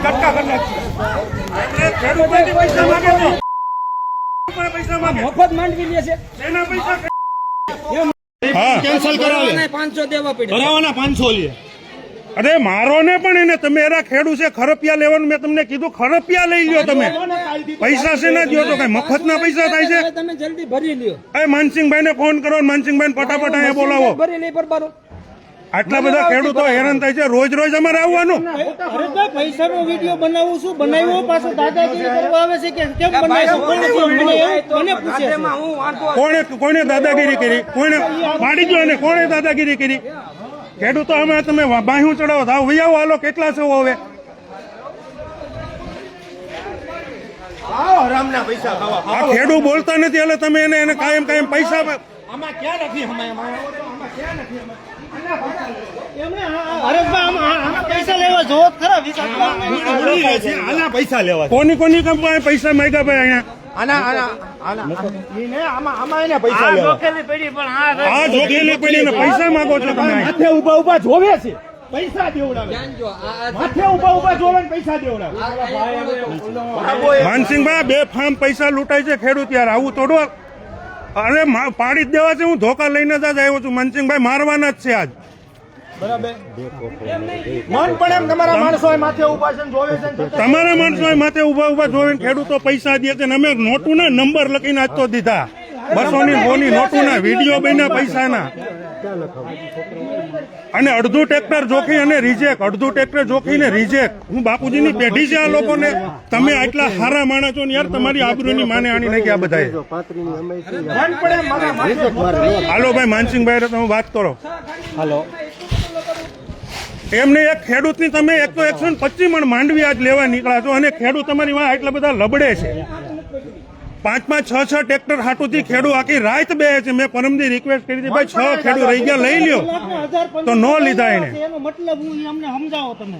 કટકા કરી નાખીએ ખેડૂત પૈસા માંગે છે પૈસા માંગે મફત માંડવી લે છે એના પૈસા હા કેન્સલ કરાવે 500 દેવા પડે ભરાવાના 500 લે અરે મારો ને પણ એને તમે એરા ખેડૂત છે ખરપિયા લેવાનું મેં તમને કીધું ખરપિયા લઈ લ્યો તમે પૈસા છે ના દો તો કઈ મફત ના પૈસા થાય છે તમે જલ્દી ભરી લ્યો એ માનસિંહભાઈ ને ફોન કરો માનસિંહભાઈ ફટાફટ અહીંયા બોલાવો ભરી લઈ પરબારો આટલા બધા ખેડૂતો હેરાન થાય છે રોજ રોજ અમારે આવવાનું પૈસાનો વિડીયો બનાવું છું બનાવ્યો પાછો દાદાગીરી કરવા આવે છે કે કેમ બનાવ્યો કોને પૂછે કોણે દાદાગીરી કરી કોઈને પાડી ગયો અને કોણે દાદાગીરી કરી ખેડૂતો અમે તમે બાહ્યું ચડાવો થાવ વૈયાવો હાલો કેટલા છો હવે આ ખેડૂત બોલતા નથી એટલે તમે એને કાયમ પૈસા આમાં ક્યાં નથી આમાં ક્યાં નથી પૈસા લેવા જોવો ખરા પૈસા લેવા કોની કંપની પૈસા માંગ્યા ભાઈ અહીંયા પૈસા લેવા આ જોખેલી પડી ને પૈસા માંગો છો તમે માથે ઉભા જોવે છે પૈસા દેવડાવે માથે ઉભા જોવે ને પૈસા દેવડાવે માનસિંહભાઈ બે ફાર્મ પૈસા લૂંટાય છે ખેડૂત યાર આવું તોડો અરે પાડી જ દેવા છે હું ધોકા લઈને જ આવ્યો છું માનસિંહભાઈ મારવાના જ છે આજ બરાબર મન પણ એમ તમારા માણસો માથે ઉભા છે જોવે છે તમારા માણસો માથે ઉભા જોવે ખેડૂતો પૈસા દે છે ને અમે નોટું ના નંબર લખીને આજ તો દીધા 200 ની નોટું ના વિડીયો બન્યા પૈસાના અને અડધું ટ્રેક્ટર જોખી અને રિજેક્ટ અડધું ટ્રેક્ટર જોખીને રિજેક્ટ હું બાપુજીની પેઢી છે આ લોકોને તમે આટલા સારા માણસ છો ને યાર તમારી આબરૂની માને આણી નાખી આ બધાએ હાલો ભાઈ માનસિંહભાઈ તમે વાત કરો હાલો એમને એક ખેડૂતની તમે 125 મણ માંડવી આજ લેવા નીકળ્યા છો અને ખેડૂત તમારી વાં એટલા બધા લબડે છે 5 ટ્રેક્ટર હાટુથી ખેડૂત આખી રાત બે છે મેં પરમદી રિક્વેસ્ટ કરી હતી ભાઈ 6 ખેડૂત રહી ગયા લઈ લ્યો તો નો લીધા એને એનો મતલબ હું અમને સમજાવો તમે